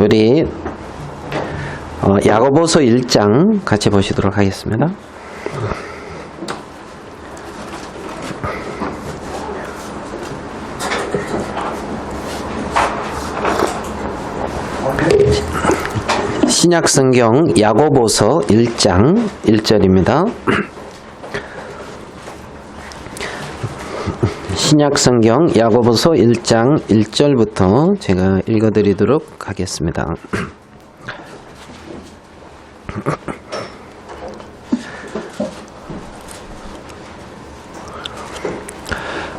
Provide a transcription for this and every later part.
우리 야고보서 1장 같이 보시도록 하겠습니다. 신약성경 야고보서 1장 1절입니다. 신약성경 야고보서 1장 1절부터 제가 읽어드리도록 하겠습니다.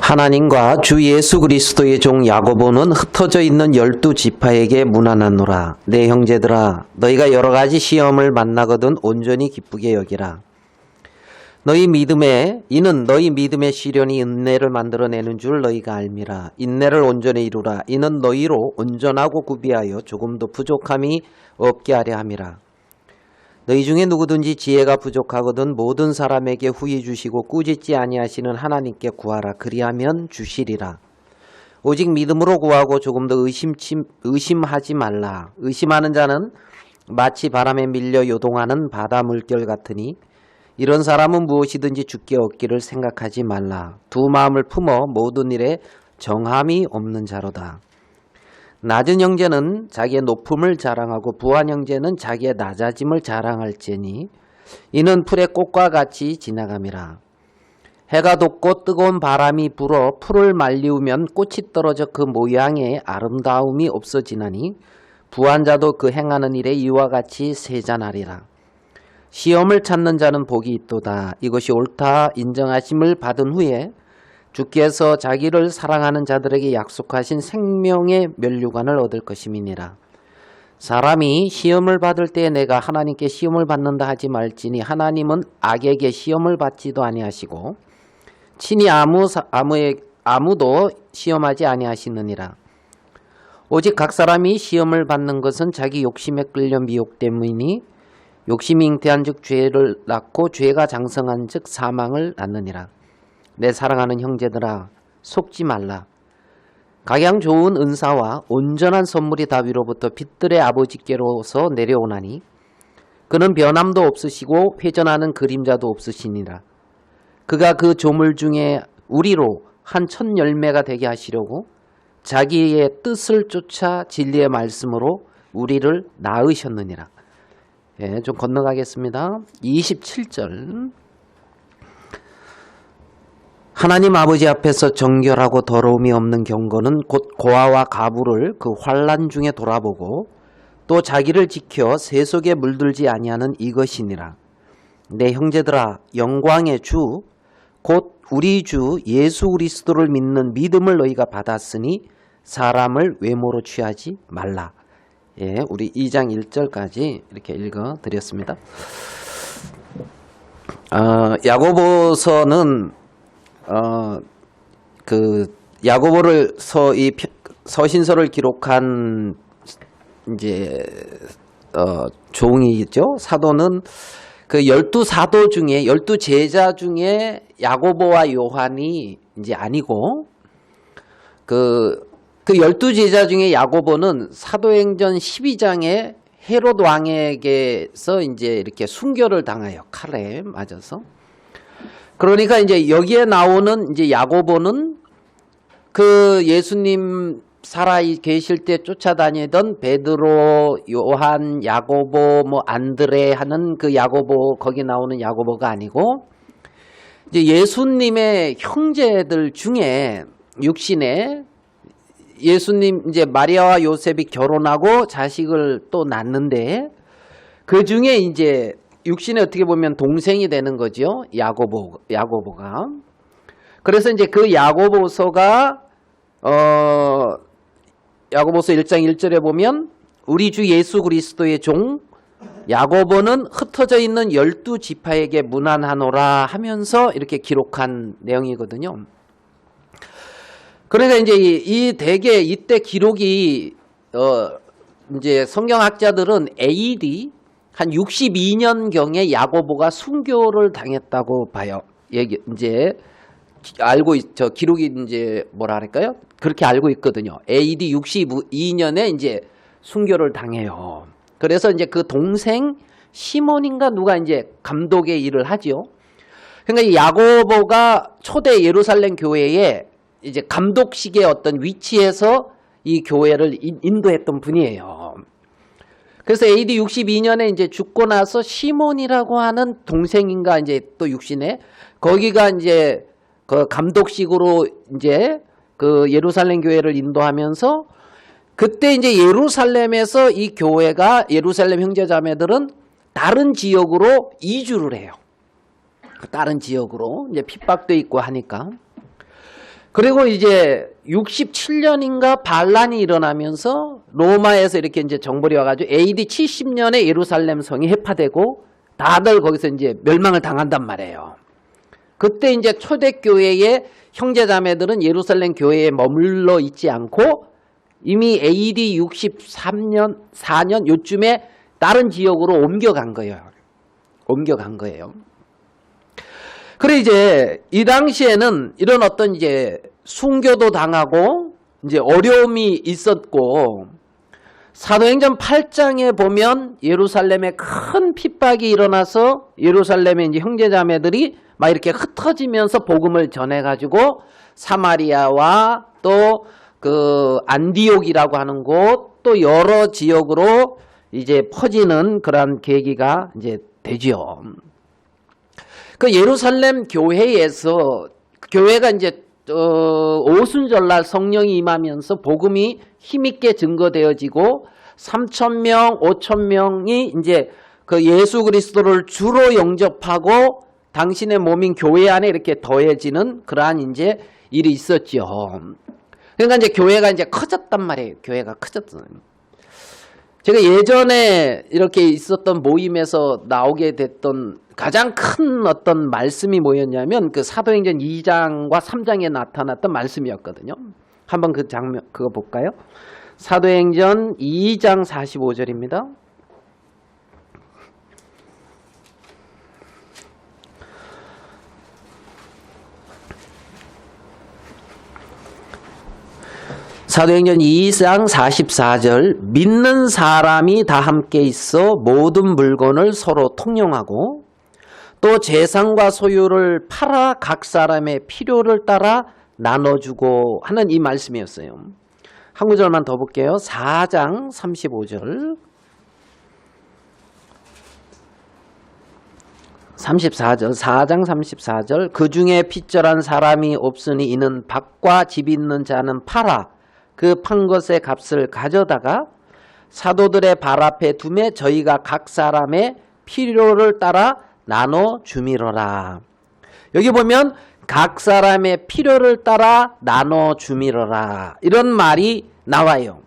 하나님과 주 예수 그리스도의 종 야고보는 흩어져 있는 12지파에게 문안하노라. 내 형제들아, 너희가 여러 가지 시험을 만나거든 온전히 기쁘게 여기라. 이는 너희 믿음의 시련이 인내를 만들어내는 줄 너희가 알미라. 인내를 온전히 이루라. 이는 너희로 온전하고 구비하여 조금도 부족함이 없게 하려 함이라. 너희 중에 누구든지 지혜가 부족하거든 모든 사람에게 후히 주시고 꾸짖지 아니하시는 하나님께 구하라. 그리하면 주시리라. 오직 믿음으로 구하고 조금도 의심하지 말라. 의심하는 자는 마치 바람에 밀려 요동하는 바다 물결 같으니 이런 사람은 무엇이든지 주께 얻기를 생각하지 말라. 두 마음을 품어 모든 일에 정함이 없는 자로다. 낮은 형제는 자기의 높음을 자랑하고 부한 형제는 자기의 낮아짐을 자랑할지니 이는 풀의 꽃과 같이 지나감이라. 해가 돋고 뜨거운 바람이 불어 풀을 말리우면 꽃이 떨어져 그 모양의 아름다움이 없어지나니 부한 자도 그 행하는 일에 이와 같이 세잔하리라. 시험을 찾는 자는 복이 있도다. 이것이 옳다 인정하심을 받은 후에 주께서 자기를 사랑하는 자들에게 약속하신 생명의 면류관을 얻을 것임이니라. 사람이 시험을 받을 때 내가 하나님께 시험을 받는다 하지 말지니 하나님은 악에게 시험을 받지도 아니하시고 친히 아무도 시험하지 아니하시느니라. 오직 각 사람이 시험을 받는 것은 자기 욕심에 끌려 미혹 때문이니 욕심이 잉태한즉 죄를 낳고 죄가 장성한즉 사망을 낳느니라. 내 사랑하는 형제들아, 속지 말라. 각양 좋은 은사와 온전한 선물이 다위로부터 빛들의 아버지께로서 내려오나니 그는 변함도 없으시고 회전하는 그림자도 없으시니라. 그가 그 조물 중에 우리로 한 첫 열매가 되게 하시려고 자기의 뜻을 쫓아 진리의 말씀으로 우리를 낳으셨느니라. 예, 좀 건너가겠습니다. 27절. 하나님 아버지 앞에서 정결하고 더러움이 없는 경건은 곧 고아와 가부를 그 환난 중에 돌아보고 또 자기를 지켜 세속에 물들지 아니하는 이것이니라. 내 형제들아, 영광의 주 곧 우리 주 예수 그리스도를 믿는 믿음을 너희가 받았으니 사람을 외모로 취하지 말라. 예, 우리 2장 1절까지 이렇게 읽어드렸습니다. 야고보서는 야고보를 이 서신서를 기록한 이제 종이죠. 사도는 그 12사도 중에 12제자 중에 야고보와 요한이 이제 아니고 그 12제자 중에 야고보는 사도행전 12장에 헤롯 왕에게서 이제 이렇게 순교를 당하여 칼에 맞아서. 그러니까 이제 여기에 나오는 이제 야고보는 그 예수님 살아 계실 때 쫓아다니던 베드로, 요한, 야고보, 안드레 하는 그 야고보, 거기 나오는 야고보가 아니고 이제 예수님의 형제들 중에 육신에 예수님 이제 마리아와 요셉이 결혼하고 자식을 또 낳는데 그 중에 이제 육신에 어떻게 보면 동생이 되는 거죠. 야고보가. 그래서 이제 그 야고보서가 야고보서 1장 1절에 보면 우리 주 예수 그리스도의 종 야고보는 흩어져 있는 12지파에게 문안하노라 하면서 이렇게 기록한 내용이거든요. 그러니까 이제 이때 기록이 이제 성경학자들은 AD 한 62년경에 야고보가 순교를 당했다고 봐요. 이제 알고 기록이 이제 뭐라 할까요? 그렇게 알고 있거든요. AD 62년에 이제 순교를 당해요. 그래서 이제 그 동생 시몬인가 누가 이제 감독의 일을 하지요. 그러니까 이 야고보가 초대 예루살렘 교회에 이제 감독식의 어떤 위치에서 이 교회를 인도했던 분이에요. 그래서 AD 62년에 이제 죽고 나서 시몬이라고 하는 동생인가 이제 또 육신에 거기가 이제 그 감독식으로 이제 그 예루살렘 교회를 인도하면서 그때 이제 예루살렘에서 이 교회가 예루살렘 형제자매들은 다른 지역으로 이주를 해요. 다른 지역으로 이제 핍박도 있고 하니까. 그리고 이제 67년인가 반란이 일어나면서 로마에서 이렇게 이제 정벌이 와가지고 AD 70년에 예루살렘 성이 해파되고 다들 거기서 이제 멸망을 당한단 말이에요. 그때 이제 초대교회의 형제자매들은 예루살렘 교회에 머물러 있지 않고 이미 AD 63년, 4년 요쯤에 다른 지역으로 옮겨간 거예요. 옮겨간 거예요. 그래 이제 이 당시에는 이런 어떤 이제 순교도 당하고 이제 어려움이 있었고 사도행전 8장에 보면 예루살렘에 큰 핍박이 일어나서 예루살렘의 이제 형제자매들이 막 이렇게 흩어지면서 복음을 전해가지고 사마리아와 또 그 안디옥이라고 하는 곳 또 여러 지역으로 이제 퍼지는 그러한 계기가 이제 되죠. 그 예루살렘 교회에서 교회가 이제 오순절날 성령이 임하면서 복음이 힘있게 증거되어지고 3,000명, 5,000명이 이제 그 예수 그리스도를 주로 영접하고 당신의 몸인 교회 안에 이렇게 더해지는 그러한 이제 일이 있었죠. 그러니까 이제 교회가 이제 커졌단 말이에요. 교회가 커졌어요. 제가 예전에 이렇게 있었던 모임에서 나오게 됐던 가장 큰 어떤 말씀이 뭐였냐면 그 사도행전 2장과 3장에 나타났던 말씀이었거든요. 한번 그 장면 그거 볼까요? 사도행전 2장 45절입니다. 사도행전 2장 44절 믿는 사람이 다 함께 있어 모든 물건을 서로 통용하고 또 재산과 소유를 팔아 각 사람의 필요를 따라 나눠주고 하는 이 말씀이었어요. 한 구절만 더 볼게요. 4장 35절 34절 4장 34절 그 중에 핏절한 사람이 없으니 이는 밭과 집 있는 자는 팔아 그 판 것의 값을 가져다가 사도들의 발 앞에 두매 저희가 각 사람의 필요를 따라 나눠 주미러라. 여기 보면 각 사람의 필요를 따라 나눠 주미러라 이런 말이 나와요.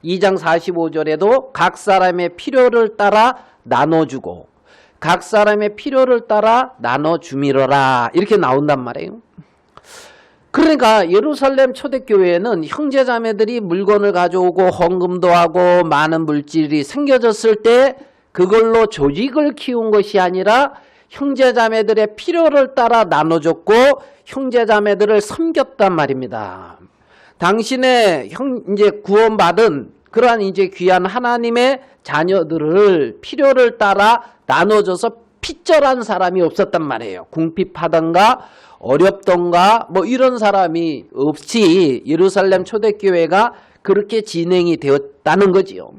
2장 45절에도 각 사람의 필요를 따라 나눠주고 각 사람의 필요를 따라 나눠 주미러라 이렇게 나온단 말이에요. 그러니까 예루살렘 초대교회에는 형제자매들이 물건을 가져오고 헌금도 하고 많은 물질이 생겨졌을 때 그걸로 조직을 키운 것이 아니라 형제자매들의 필요를 따라 나눠줬고 형제자매들을 섬겼단 말입니다. 당신의 이제 구원받은 그러한 이제 귀한 하나님의 자녀들을 필요를 따라 나눠줘서 핏절한 사람이 없었단 말이에요. 궁핍하던가 어렵던가 뭐 이런 사람이 없이 예루살렘 초대교회가 그렇게 진행이 되었다는 거지요.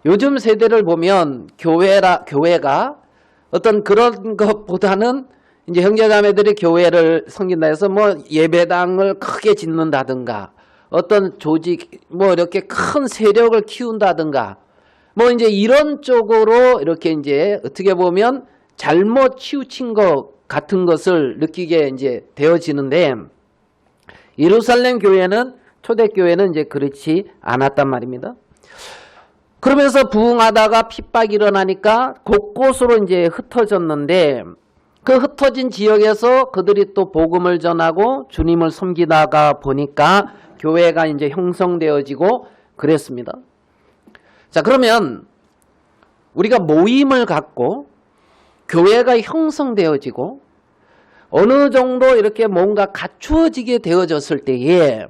요즘 세대를 보면 교회가 어떤 그런 것보다는 이제 형제자매들이 교회를 섬긴다 해서 뭐 예배당을 크게 짓는다든가 어떤 조직 뭐 이렇게 큰 세력을 키운다든가 뭐 이제 이런 쪽으로 이렇게 이제 어떻게 보면 잘못 치우친 것 같은 것을 느끼게 이제 되어지는데 예루살렘 교회는 초대교회는 이제 그렇지 않았단 말입니다. 그러면서 부흥하다가 핍박이 일어나니까 곳곳으로 이제 흩어졌는데 그 흩어진 지역에서 그들이 또 복음을 전하고 주님을 섬기다가 보니까 교회가 이제 형성되어지고 그랬습니다. 자, 그러면 우리가 모임을 갖고 교회가 형성되어지고 어느 정도 이렇게 뭔가 갖추어지게 되어졌을 때에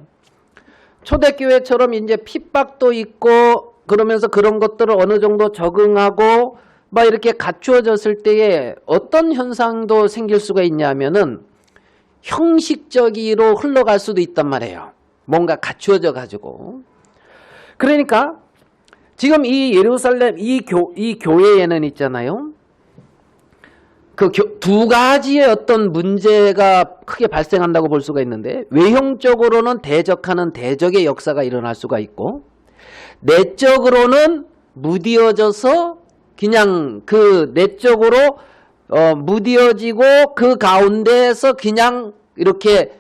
초대교회처럼 이제 핍박도 있고 그러면서 그런 것들을 어느 정도 적응하고 막 이렇게 갖추어졌을 때에 어떤 현상도 생길 수가 있냐면은 형식적으로 흘러갈 수도 있단 말이에요. 뭔가 갖추어져 가지고. 그러니까 지금 이 예루살렘 이 교회에는 있잖아요. 그 두 가지의 어떤 문제가 크게 발생한다고 볼 수가 있는데, 외형적으로는 대적하는 대적의 역사가 일어날 수가 있고, 내적으로는 무디어져서 그냥 그 내적으로 무디어지고 그 가운데에서 그냥 이렇게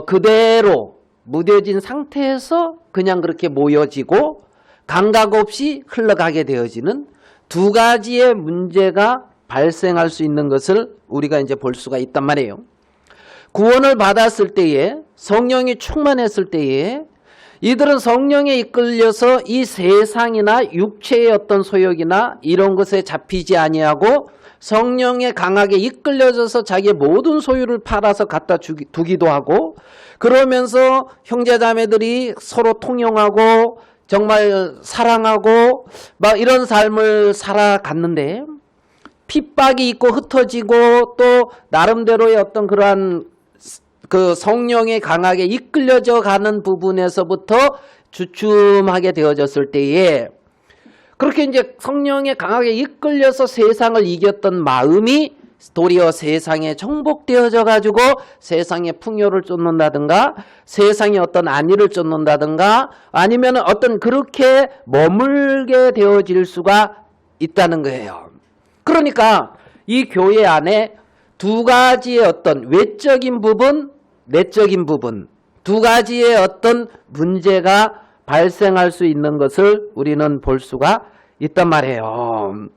그대로 무뎌진 상태에서 그냥 그렇게 모여지고 감각 없이 흘러가게 되어지는 두 가지의 문제가 발생할 수 있는 것을 우리가 이제 볼 수가 있단 말이에요. 구원을 받았을 때에, 성령이 충만했을 때에 이들은 성령에 이끌려서 이 세상이나 육체의 어떤 소욕이나 이런 것에 잡히지 아니하고 성령에 강하게 이끌려져서 자기의 모든 소유를 팔아서 갖다 두기도 하고, 그러면서 형제자매들이 서로 통용하고 정말 사랑하고 막 이런 삶을 살아갔는데, 핍박이 있고 흩어지고 또 나름대로의 어떤 그러한 그 성령에 강하게 이끌려져 가는 부분에서부터 주춤하게 되어졌을 때에, 그렇게 이제 성령에 강하게 이끌려서 세상을 이겼던 마음이 도리어 세상에 정복되어져 가지고 세상의 풍요를 쫓는다든가 세상의 어떤 안위를 쫓는다든가 아니면 어떤 그렇게 머물게 되어질 수가 있다는 거예요. 그러니까 이 교회 안에 두 가지의 어떤 외적인 부분, 내적인 부분, 두 가지의 어떤 문제가 발생할 수 있는 것을 우리는 볼 수가 있단 말이에요.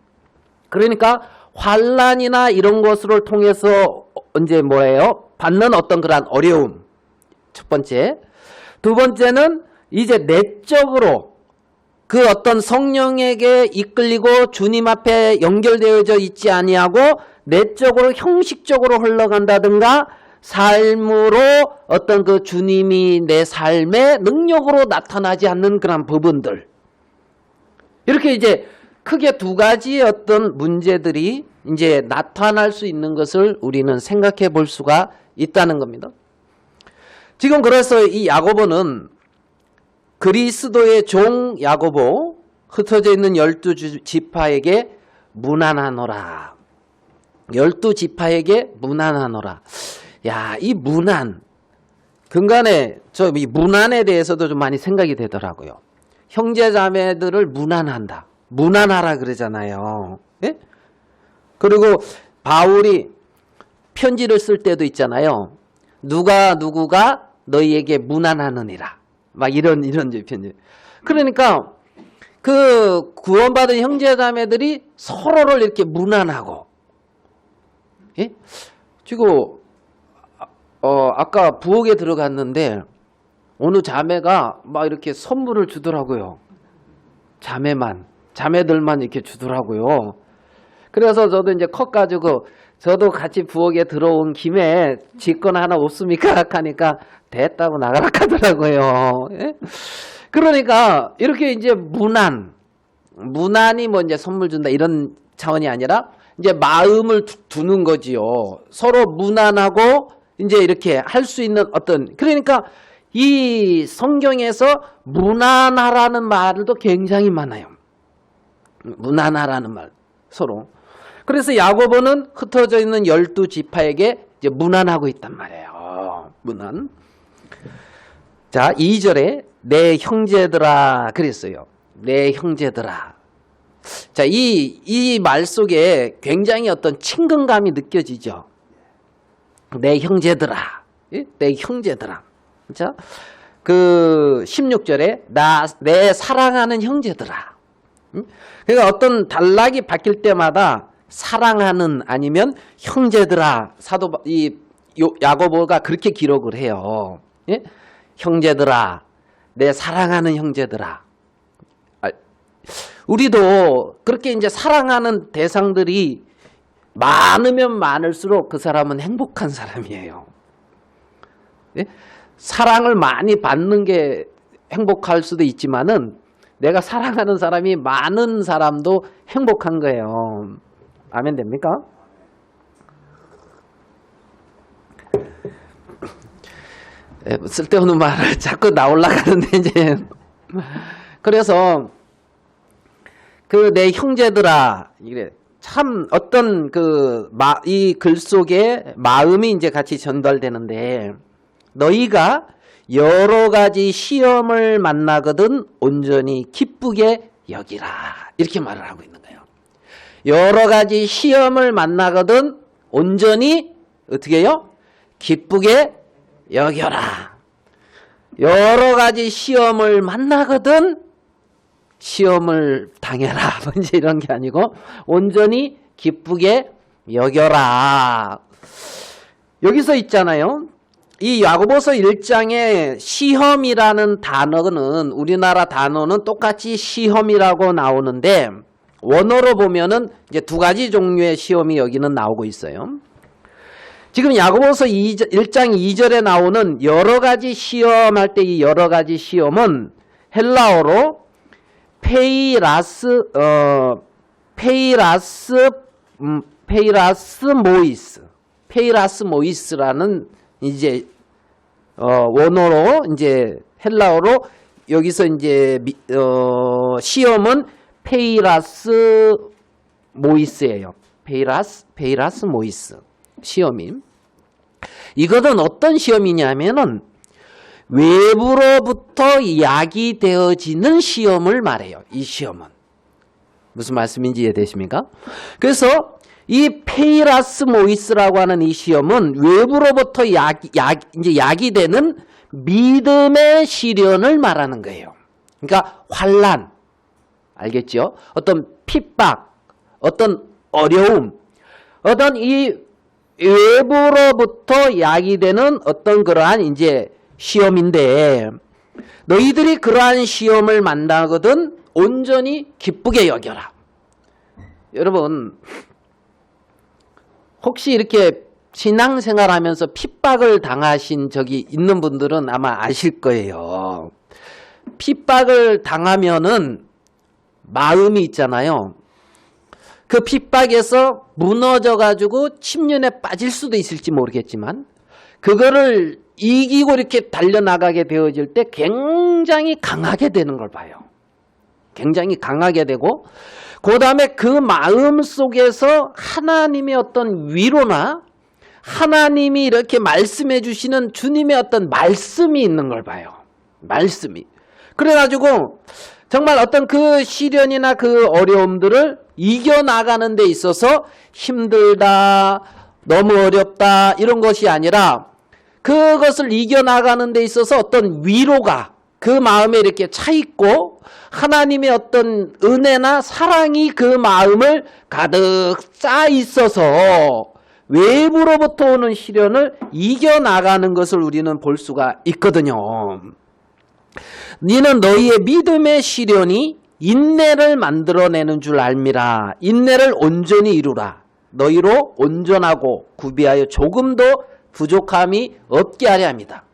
그러니까 환난이나 이런 것을 통해서 이제 뭐예요? 받는 어떤 그런 어려움. 첫 번째. 두 번째는 이제 내적으로 그 어떤 성령에게 이끌리고 주님 앞에 연결되어져 있지 아니하고 내적으로 형식적으로 흘러간다든가 삶으로 어떤 그 주님이 내 삶의 능력으로 나타나지 않는 그런 부분들. 이렇게 이제 크게 두 가지의 어떤 문제들이 이제 나타날 수 있는 것을 우리는 생각해 볼 수가 있다는 겁니다. 지금 그래서 이 야고보는 그리스도의 종 야고보, 흩어져 있는 12지파에게 문안하노라. 12지파에게 문안하노라. 야, 이 문안. 근간에 이 문안에 대해서도 좀 많이 생각이 되더라고요. 형제자매들을 문안한다. 문안하라 그러잖아요. 예? 그리고 바울이 편지를 쓸 때도 있잖아요. 누구가 너희에게 문안하느니라. 막 이런 편지. 그러니까 그 구원받은 형제자매들이 서로를 이렇게 문안하고, 예? 지금 아까 부엌에 들어갔는데 어느 자매가 막 이렇게 선물을 주더라고요. 자매들만 이렇게 주더라고요. 그래서 저도 이제 컵 가지고 저도 같이 부엌에 들어온 김에 직권 하나 없습니까? 하니까 됐다고 나가라 하더라고요. 예? 그러니까 이렇게 이제 문안이 뭐 이제 선물 준다 이런 차원이 아니라 이제 마음을 두는 거지요. 서로 문안하고 이제 이렇게 할 수 있는 어떤, 그러니까 이 성경에서 문안하라는 말도 굉장히 많아요. 문안하라는 말 서로. 그래서 야고보는 흩어져 있는 12지파에게 이제 문안하고 있단 말이에요. 문안. 자, 2절에 내 형제들아 그랬어요. 내 형제들아. 자, 이 말 속에 굉장히 어떤 친근감이 느껴지죠. 내 형제들아. 예? 내 형제들아. 자, 그 16절에 내 사랑하는 형제들아. 그러니까 어떤 단락이 바뀔 때마다 사랑하는 아니면 형제들아, 야고보가 그렇게 기록을 해요. 예? 형제들아, 내 사랑하는 형제들아. 우리도 그렇게 이제 사랑하는 대상들이 많으면 많을수록 그 사람은 행복한 사람이에요. 예? 사랑을 많이 받는 게 행복할 수도 있지만은 내가 사랑하는 사람이 많은 사람도 행복한 거예요. 아멘 됩니까? 쓸데없는 말을 자꾸 나올라가는데 이제 그래서 그 내 형제들아 이래 참 어떤 이 글 속에 마음이 이제 같이 전달되는데 너희가 여러 가지 시험을 만나거든 온전히 기쁘게 여기라 이렇게 말을 하고 있는 거예요. 여러 가지 시험을 만나거든 온전히 어떻게 해요? 기쁘게 여겨라. 여러 가지 시험을 만나거든 시험을 당해라. 이제 이런 게 아니고 온전히 기쁘게 여겨라. 여기서 있잖아요. 이 야고보서 1장에 시험이라는 단어는 우리나라 단어는 똑같이 시험이라고 나오는데 원어로 보면은 이제 두 가지 종류의 시험이 여기는 나오고 있어요. 지금 야고보서 1장 2절에 나오는 여러 가지 시험할 때 이 여러 가지 시험은 헬라어로 페이라스 모이스라는 이제 원어로 이제 헬라어로 여기서 이제 시험은 페이라스 모이스예요. 페이라스 모이스 시험이. 이것은 어떤 시험이냐면은 외부로부터 야기되어지는 시험을 말해요. 이 시험은. 무슨 말씀인지 이해되십니까? 그래서 이 페이라스 모이스라고 하는 이 시험은 외부로부터 이제 야기되는 믿음의 시련을 말하는 거예요. 그러니까 환난, 알겠죠? 어떤 핍박, 어떤 어려움, 어떤 이 외부로부터 야기되는 어떤 그러한 이제 시험인데 너희들이 그러한 시험을 만나거든 온전히 기쁘게 여겨라. 여러분 혹시 이렇게 신앙생활 하면서 핍박을 당하신 적이 있는 분들은 아마 아실 거예요. 핍박을 당하면은 마음이 있잖아요. 그 핍박에서 무너져가지고 침륜에 빠질 수도 있을지 모르겠지만 그거를 이기고 이렇게 달려나가게 되어질 때 굉장히 강하게 되는 걸 봐요. 굉장히 강하게 되고 그 다음에 그 마음 속에서 하나님의 어떤 위로나 하나님이 이렇게 말씀해 주시는 주님의 어떤 말씀이 있는 걸 봐요. 말씀이. 그래가지고 정말 어떤 그 시련이나 그 어려움들을 이겨나가는 데 있어서 힘들다, 너무 어렵다 이런 것이 아니라 그것을 이겨나가는 데 있어서 어떤 위로가 그 마음에 이렇게 차 있고 하나님의 어떤 은혜나 사랑이 그 마음을 가득 쌓아 있어서 외부로부터 오는 시련을 이겨나가는 것을 우리는 볼 수가 있거든요. 너는 너희의 믿음의 시련이 인내를 만들어내는 줄 알미라. 인내를 온전히 이루라. 너희로 온전하고 구비하여 조금도 부족함이 없게 하려 합니다.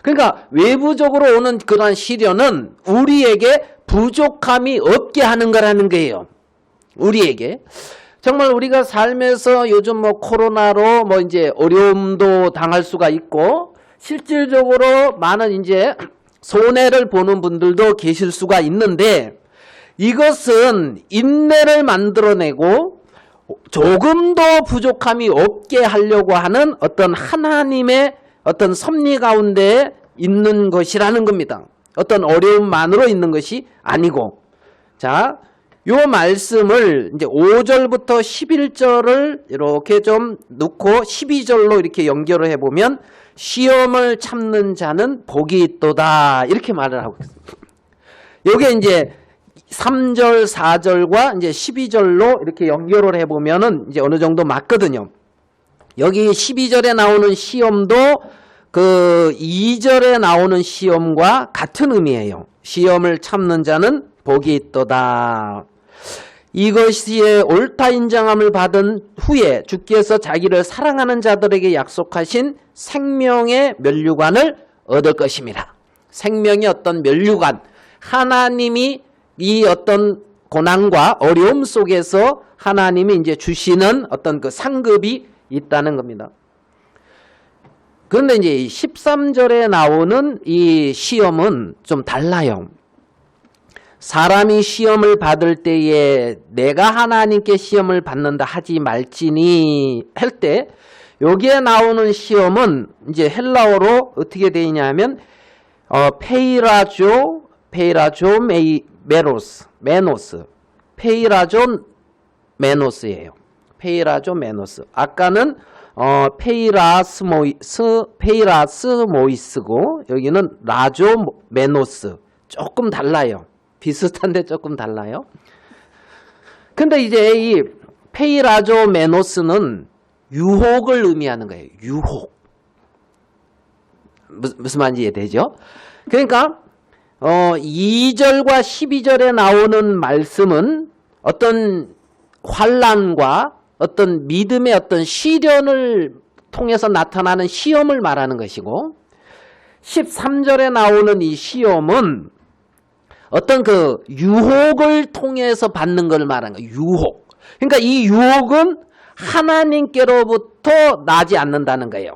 그러니까 외부적으로 오는 그런 시련은 우리에게 부족함이 없게 하는 거라는 거예요. 우리에게. 정말 우리가 살면서 요즘 뭐 코로나로 뭐 이제 어려움도 당할 수가 있고 실질적으로 많은 이제 손해를 보는 분들도 계실 수가 있는데 이것은 인내를 만들어내고 조금 더 부족함이 없게 하려고 하는 어떤 하나님의 어떤 섭리 가운데 있는 것이라는 겁니다. 어떤 어려움만으로 있는 것이 아니고. 자, 요 말씀을 이제 5절부터 11절을 이렇게 좀 놓고 12절로 이렇게 연결을 해보면 시험을 참는 자는 복이 있도다. 이렇게 말을 하고 있습니다. 요게 이제 3절, 4절과 이제 12절로 이렇게 연결을 해보면은 이제 어느 정도 맞거든요. 여기 12절에 나오는 시험도 그 2절에 나오는 시험과 같은 의미예요. 시험을 참는 자는 복이 있도다. 이것이 옳다 인정함을 받은 후에 주께서 자기를 사랑하는 자들에게 약속하신 생명의 면류관을 얻을 것임이라. 생명의 어떤 면류관, 하나님이 이 어떤 고난과 어려움 속에서 하나님이 이제 주시는 어떤 그 상급이 있다는 겁니다. 그런데 이제 13절에 나오는 이 시험은 좀 달라요. 사람이 시험을 받을 때에 내가 하나님께 시험을 받는다 하지 말지니 할 때 여기에 나오는 시험은 이제 헬라어로 어떻게 되어 있냐면 페이라조 메노스 페이라조 메노스예요. 아까는 페이라스 모이스고 여기는 라조 메노스. 조금 달라요. 비슷한데 조금 달라요. 근데 이제 이 페이라조 메노스는 유혹을 의미하는 거예요. 유혹. 무슨 말인지 이해되죠? 그러니까 2절과 12절에 나오는 말씀은 어떤 환난과 어떤 믿음의 어떤 시련을 통해서 나타나는 시험을 말하는 것이고 13절에 나오는 이 시험은 어떤 그 유혹을 통해서 받는 걸 말하는 거예요. 유혹. 그러니까 이 유혹은 하나님께로부터 나지 않는다는 거예요.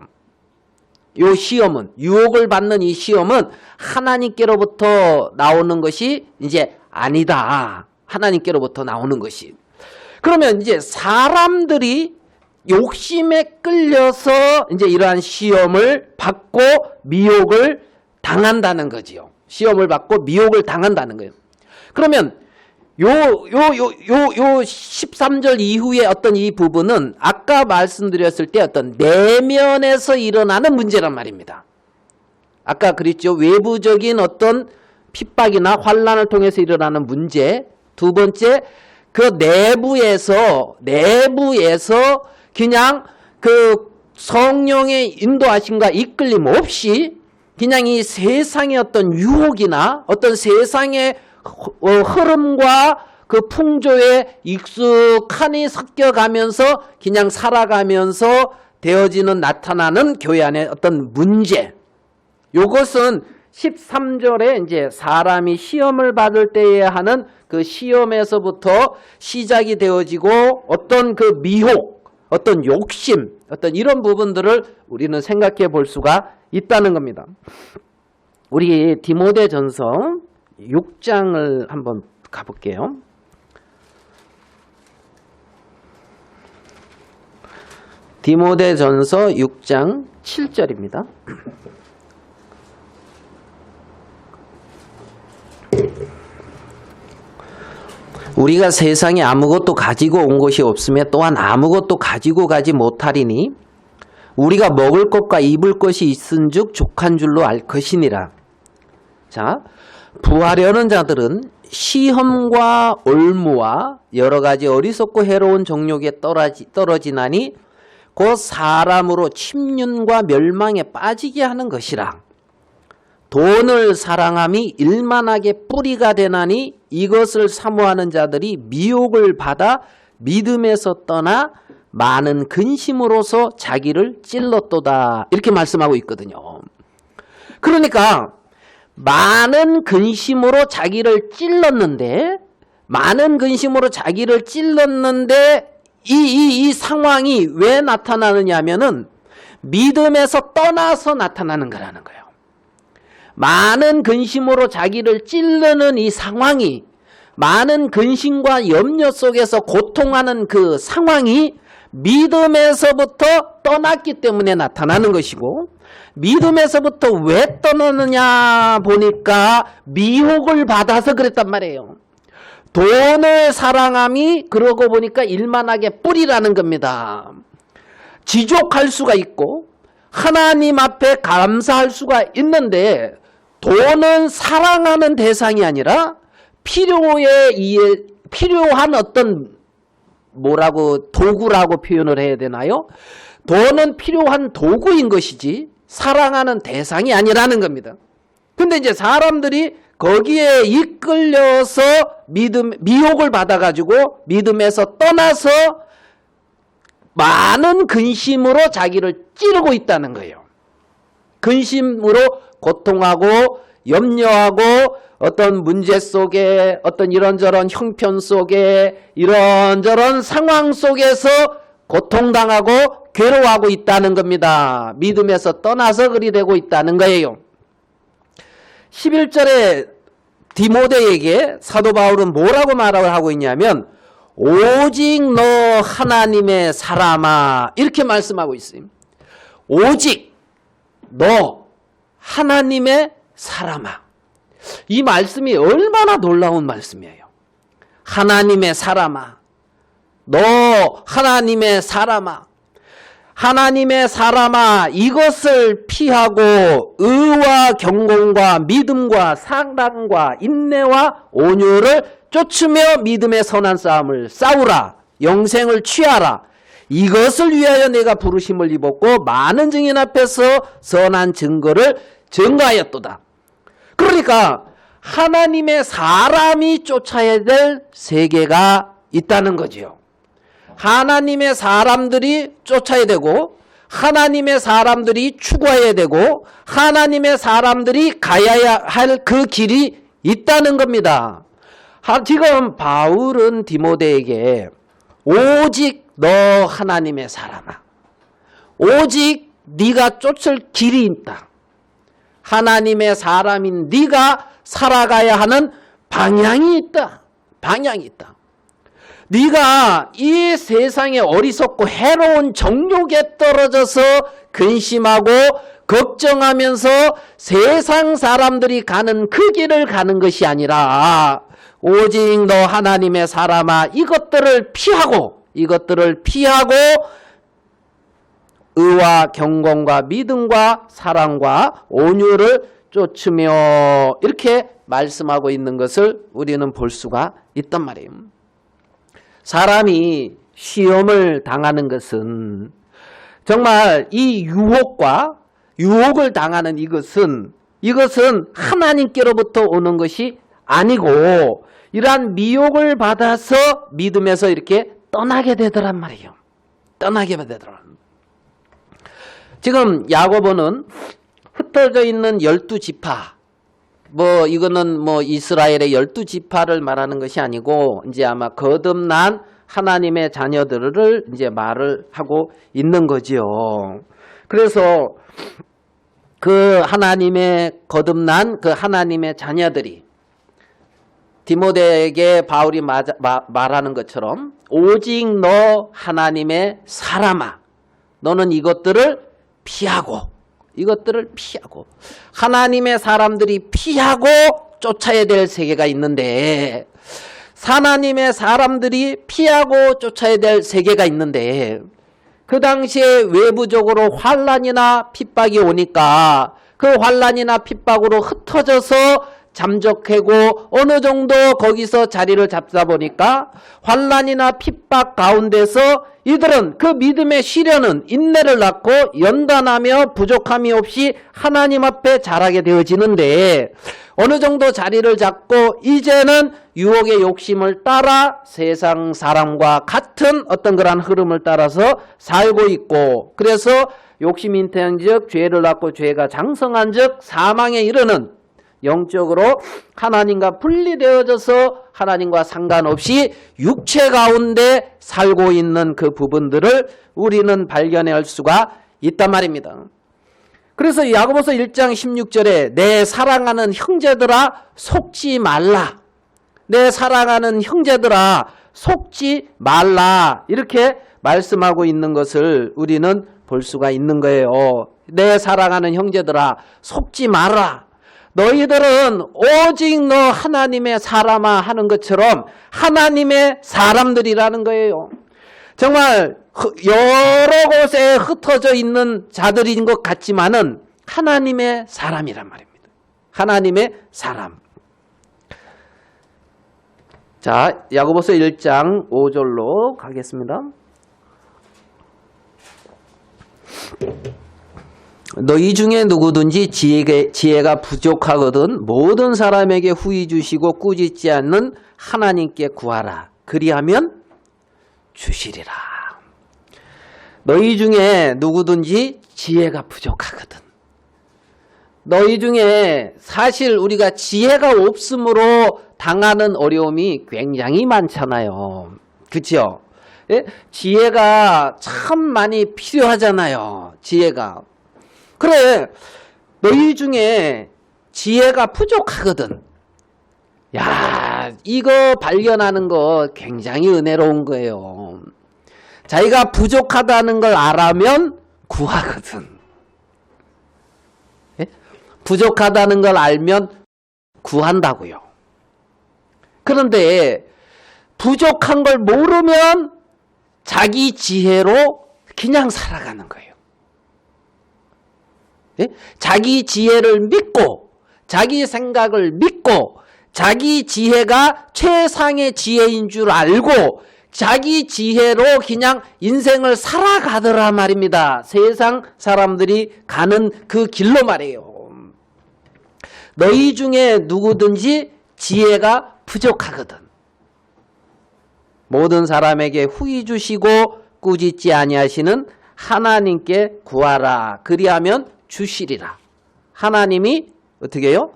이 시험은, 유혹을 받는 이 시험은 하나님께로부터 나오는 것이 이제 아니다. 하나님께로부터 나오는 것이. 그러면 이제 사람들이 욕심에 끌려서 이제 이러한 시험을 받고 미혹을 당한다는 거지요. 시험을 받고 미혹을 당한다는 거예요. 그러면 요 13절 이후에 어떤 이 부분은 아까 말씀드렸을 때 어떤 내면에서 일어나는 문제란 말입니다. 아까 그랬죠. 외부적인 어떤 핍박이나 환난을 통해서 일어나는 문제. 두 번째, 그 내부에서 그냥 그 성령의 인도하심과 이끌림 없이 그냥 이 세상의 어떤 유혹이나 어떤 세상의 흐름과 그 풍조에 익숙하니 섞여가면서 그냥 살아가면서 되어지는 나타나는 교회 안의 어떤 문제. 요것은 13절에 이제 사람이 시험을 받을 때에 하는 그 시험에서부터 시작이 되어지고 어떤 그 미혹, 어떤 욕심, 어떤 이런 부분들을 우리는 생각해 볼 수가 있다는 겁니다. 우리 디모데전서 6장을 한번 가볼게요. 디모데전서 6장 7절입니다. 우리가 세상에 아무것도 가지고 온 것이 없으며 또한 아무것도 가지고 가지 못하리니 우리가 먹을 것과 입을 것이 있은즉 족한 줄로 알 것이니라. 자, 부하려는 자들은 시험과 올무와 여러 가지 어리석고 해로운 정욕에 떨어지나니 곧 사람으로 침륜과 멸망에 빠지게 하는 것이라. 돈을 사랑함이 일만하게 뿌리가 되나니 이것을 사모하는 자들이 미혹을 받아 믿음에서 떠나 많은 근심으로서 자기를 찔렀도다. 이렇게 말씀하고 있거든요. 그러니까 많은 근심으로 자기를 찔렀는데 이 상황이 왜 나타나느냐 하면은 믿음에서 떠나서 나타나는 거라는 거예요. 많은 근심으로 자기를 찌르는 이 상황이, 많은 근심과 염려 속에서 고통하는 그 상황이 믿음에서부터 떠났기 때문에 나타나는 것이고, 믿음에서부터 왜 떠나느냐 보니까 미혹을 받아서 그랬단 말이에요. 돈을 사랑함이 그러고 보니까 일만하게 뿌리라는 겁니다. 지족할 수가 있고 하나님 앞에 감사할 수가 있는데 돈은 사랑하는 대상이 아니라 필요한 어떤 도구라고 표현을 해야 되나요? 돈은 필요한 도구인 것이지 사랑하는 대상이 아니라는 겁니다. 근데 이제 사람들이 거기에 이끌려서 미혹을 받아가지고 믿음에서 떠나서 많은 근심으로 자기를 찌르고 있다는 거예요. 근심으로 고통하고 염려하고 어떤 문제 속에 어떤 이런저런 형편 속에 이런저런 상황 속에서 고통당하고 괴로워하고 있다는 겁니다. 믿음에서 떠나서 그리 되고 있다는 거예요. 11절에 디모데에게 사도 바울은 뭐라고 말을 하고 있냐면 오직 너 하나님의 사람아 이렇게 말씀하고 있어요. 오직 너 하나님의 사람아. 이 말씀이 얼마나 놀라운 말씀이에요. 하나님의 사람아. 너 하나님의 사람아. 하나님의 사람아 이것을 피하고 의와 경건과 믿음과 사랑과 인내와 온유를 쫓으며 믿음의 선한 싸움을 싸우라. 영생을 취하라. 이것을 위하여 내가 부르심을 입었고 많은 증인 앞에서 선한 증거를 증거하였도다. 그러니까 하나님의 사람이 쫓아야 될 세계가 있다는 거지요. 하나님의 사람들이 쫓아야 되고 하나님의 사람들이 추구해야 되고 하나님의 사람들이 가야 할 그 길이 있다는 겁니다. 지금 바울은 디모데에게 오직 너 하나님의 사람아. 오직 네가 쫓을 길이 있다. 하나님의 사람인 네가 살아가야 하는 방향이 있다. 방향이 있다. 네가 이 세상의 어리석고 해로운 정욕에 떨어져서 근심하고 걱정하면서 세상 사람들이 가는 그 길을 가는 것이 아니라 오직 너 하나님의 사람아 이것들을 피하고 의와 경건과 믿음과 사랑과 온유를 쫓으며 이렇게 말씀하고 있는 것을 우리는 볼 수가 있단 말이에요. 사람이 시험을 당하는 것은 정말 이 유혹을 당하는 이것은 하나님께로부터 오는 것이 아니고 이러한 미혹을 받아서 믿음에서 이렇게 떠나게 되더란 말이에요. 떠나게 되더란. 지금 야고보는 흩어져 있는 12지파 이거는 이스라엘의 12지파를 말하는 것이 아니고 이제 아마 거듭난 하나님의 자녀들을 이제 말을 하고 있는 거지요. 그래서 그 하나님의 거듭난 그 하나님의 자녀들이 디모데에게 바울이 말하는 것처럼 오직 너 하나님의 사람아 너는 이것들을 피하고 하나님의 사람들이 피하고 쫓아야 될 세계가 있는데 하나님의 사람들이 피하고 쫓아야 될 세계가 있는데 그 당시에 외부적으로 환난이나 핍박이 오니까 그 환난이나 핍박으로 흩어져서 잠적하고 어느 정도 거기서 자리를 잡다 보니까 환난이나 핍박 가운데서 이들은 그 믿음의 시련은 인내를 낳고 연단하며 부족함이 없이 하나님 앞에 자라게 되어지는데 어느 정도 자리를 잡고 이제는 유혹의 욕심을 따라 세상 사람과 같은 어떤 그러한 흐름을 따라서 살고 있고 그래서 욕심이 잉태한즉 죄를 낳고 죄가 장성한즉 사망에 이르는 영적으로 하나님과 분리되어져서 하나님과 상관없이 육체 가운데 살고 있는 그 부분들을 우리는 발견할 수가 있단 말입니다. 그래서 야고보서 1장 16절에 내 사랑하는 형제들아 속지 말라. 내 사랑하는 형제들아 속지 말라. 이렇게 말씀하고 있는 것을 우리는 볼 수가 있는 거예요. 내 사랑하는 형제들아 속지 마라. 너희들은 오직 너 하나님의 사람아 하는 것처럼 하나님의 사람들이라는 거예요. 정말 여러 곳에 흩어져 있는 자들인 것 같지만은 하나님의 사람이란 말입니다. 하나님의 사람. 자, 야고보서 1장 5절로 가겠습니다. 너희 중에 누구든지 지혜가 부족하거든 모든 사람에게 후히 주시고 꾸짖지 않는 하나님께 구하라. 그리하면 주시리라. 너희 중에 누구든지 지혜가 부족하거든. 너희 중에 사실 우리가 지혜가 없음으로 당하는 어려움이 굉장히 많잖아요. 그렇죠? 예? 지혜가 참 많이 필요하잖아요. 지혜가. 그래, 너희 중에 지혜가 부족하거든. 야, 이거 발견하는 거 굉장히 은혜로운 거예요. 자기가 부족하다는 걸 알면 구하거든. 예? 부족하다는 걸 알면 구한다고요. 그런데 부족한 걸 모르면 자기 지혜로 그냥 살아가는 거예요. 예? 자기 지혜를 믿고 자기 생각을 믿고 자기 지혜가 최상의 지혜인 줄 알고 자기 지혜로 그냥 인생을 살아가더라 말입니다. 세상 사람들이 가는 그 길로 말이에요. 너희 중에 누구든지 지혜가 부족하거든. 모든 사람에게 후히 주시고 꾸짖지 아니하시는 하나님께 구하라. 그리하면 주시리라. 하나님이 어떻게 해요?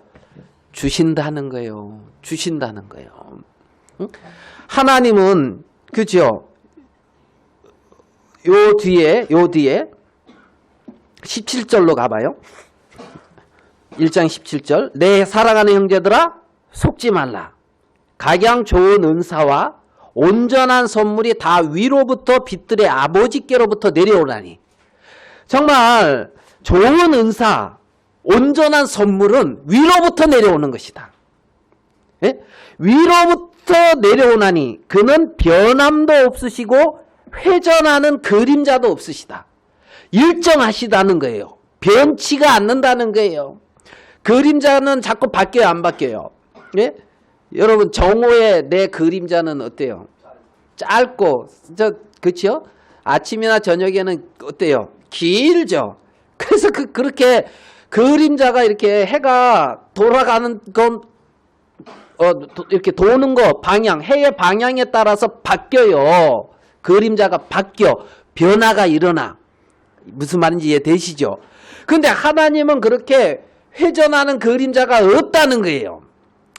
주신다는 거예요. 주신다는 거예요. 응? 하나님은 그죠? 요 뒤에 17절로 가봐요. 1장 17절. 내 사랑하는 형제들아 속지 말라. 각양 좋은 은사와 온전한 선물이 다 위로부터 빛들의 아버지께로부터 내려오라니. 정말 좋은 은사, 온전한 선물은 위로부터 내려오는 것이다. 예? 위로부터 내려오나니 그는 변함도 없으시고 회전하는 그림자도 없으시다. 일정하시다는 거예요. 변치가 않는다는 거예요. 그림자는 자꾸 바뀌어요, 안 바뀌어요? 예? 여러분 정오의 내 그림자는 어때요? 짧고 그렇죠? 아침이나 저녁에는 어때요? 길죠. 그래서 그렇게 그림자가 이렇게 해가 돌아가는 건 이렇게 도는 거 방향, 해의 방향에 따라서 바뀌어요. 그림자가 바뀌어 변화가 일어나. 무슨 말인지 이해되시죠? 근데 하나님은 그렇게 회전하는 그림자가 없다는 거예요.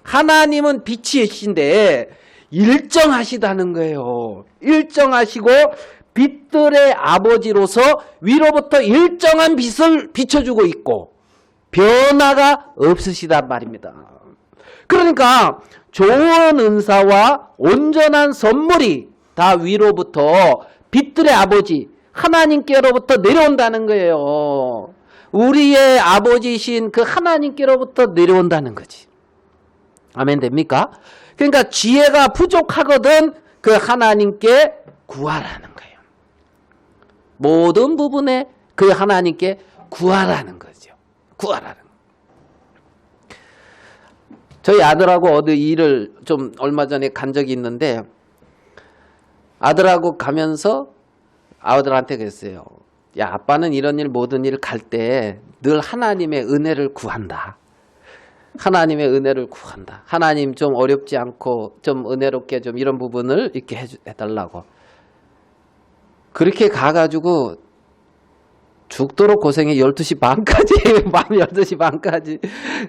하나님은 빛이신데 일정하시다는 거예요. 일정하시고 빛들의 아버지로서 위로부터 일정한 빛을 비춰주고 있고 변화가 없으시단 말입니다. 그러니까 좋은 은사와 온전한 선물이 다 위로부터 빛들의 아버지 하나님께로부터 내려온다는 거예요. 우리의 아버지신 그 하나님께로부터 내려온다는 거지. 아멘 됩니까? 그러니까 지혜가 부족하거든 그 하나님께 구하라는 거예요. 모든 부분에 그 하나님께 구하라는 거죠. 구하라는 거예요. 저희 아들하고 어디 일을 좀 얼마 전에 간 적이 있는데 아들하고 가면서 아들한테 그랬어요. 야, 아빠는 이런 일 모든 일 갈 때 늘 하나님의 은혜를 구한다. 하나님의 은혜를 구한다. 하나님 좀 어렵지 않고 좀 은혜롭게 좀 이런 부분을 이렇게 해달라고. 그렇게 가가지고 죽도록 고생해 12시 반까지 밤 12시 반까지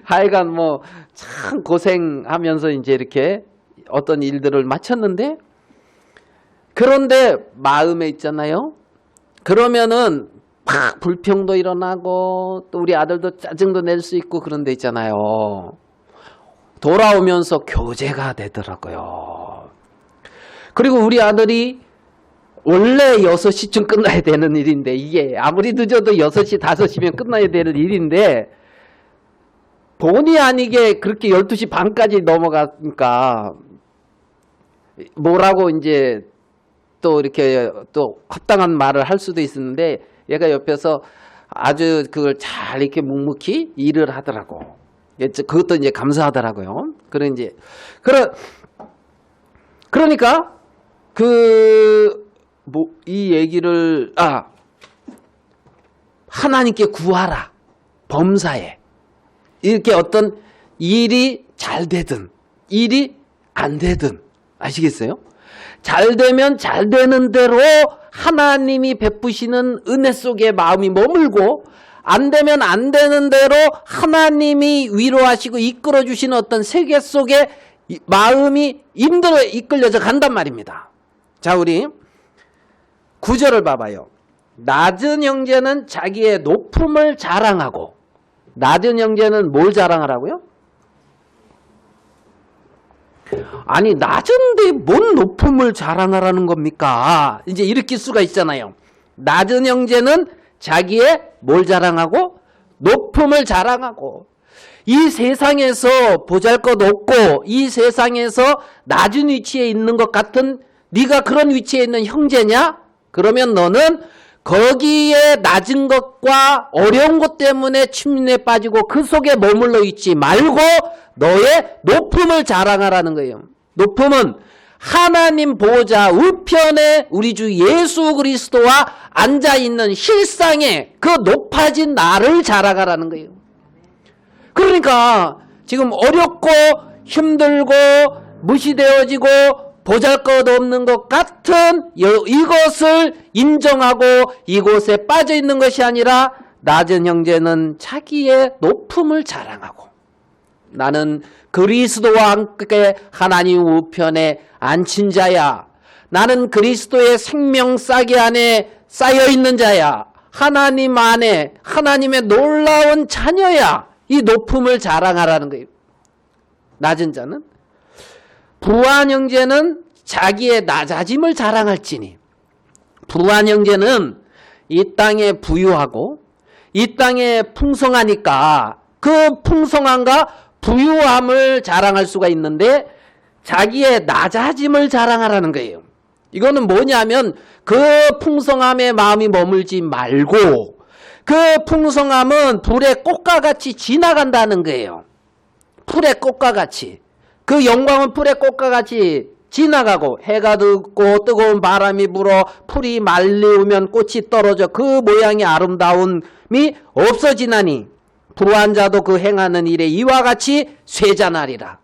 하여간 뭐 참 고생하면서 이제 이렇게 어떤 일들을 마쳤는데 그런데 마음에 있잖아요. 그러면은 막 불평도 일어나고 또 우리 아들도 짜증도 낼 수 있고 그런 데 있잖아요. 돌아오면서 교제가 되더라고요. 그리고 우리 아들이 원래 6시쯤 끝나야 되는 일인데 이게 아무리 늦어도 6시, 5시면 끝나야 되는 일인데 본의 아니게 그렇게 12시 반까지 넘어가니까 뭐라고 이제 또 이렇게 또 합당한 말을 할 수도 있었는데 얘가 옆에서 아주 그걸 잘 이렇게 묵묵히 일을 하더라고. 그것도 이제 감사하더라고요. 그러니까 이 얘기를 하나님께 구하라. 범사에 이렇게 어떤 일이 잘 되든 일이 안 되든 아시겠어요? 잘 되면 잘 되는 대로 하나님이 베푸시는 은혜 속에 마음이 머물고 안 되면 안 되는 대로 하나님이 위로하시고 이끌어 주시는 어떤 세계 속에 마음이 힘들어 이끌려져 간단 말입니다. 자, 우리 9절을 봐봐요. 낮은 형제는 자기의 높음을 자랑하고, 낮은 형제는 뭘 자랑하라고요? 아니, 낮은데 뭔 높음을 자랑하라는 겁니까? 이제 이렇게 수가 있잖아요. 낮은 형제는 자기의 뭘 자랑하고? 높음을 자랑하고. 이 세상에서 보잘것없고 이 세상에서 낮은 위치에 있는 것 같은 네가 그런 위치에 있는 형제냐? 그러면 너는 거기에 낮은 것과 어려운 것 때문에 침륜에 빠지고 그 속에 머물러 있지 말고 너의 높음을 자랑하라는 거예요. 높음은 하나님 보좌 우편에 우리 주 예수 그리스도와 앉아있는 실상에 그 높아진 나를 자랑하라는 거예요. 그러니까 지금 어렵고 힘들고 무시되어지고 보잘것없는 것 같은 이것을 인정하고 이곳에 빠져있는 것이 아니라 낮은 형제는 자기의 높음을 자랑하고 나는 그리스도와 함께 하나님 우편에 앉힌 자야. 나는 그리스도의 생명싸개 안에 쌓여있는 자야. 하나님 안에 하나님의 놀라운 자녀야. 이 높음을 자랑하라는 거예요. 낮은 자는. 부한 형제는 자기의 낮아짐을 자랑할지니. 부한 형제는 이 땅에 부유하고 이 땅에 풍성하니까 그 풍성함과 부유함을 자랑할 수가 있는데 자기의 낮아짐을 자랑하라는 거예요. 이거는 뭐냐면 그 풍성함에 마음이 머물지 말고 그 풍성함은 불의 꽃과 같이 지나간다는 거예요. 풀의 꽃과 같이. 그 영광은 풀의 꽃과 같이 지나가고 해가 듣고 뜨거운 바람이 불어 풀이 말리우면 꽃이 떨어져 그 모양의 아름다움이 없어지나니 부한 자도 그 행하는 일에 이와 같이 쇠잔하리라.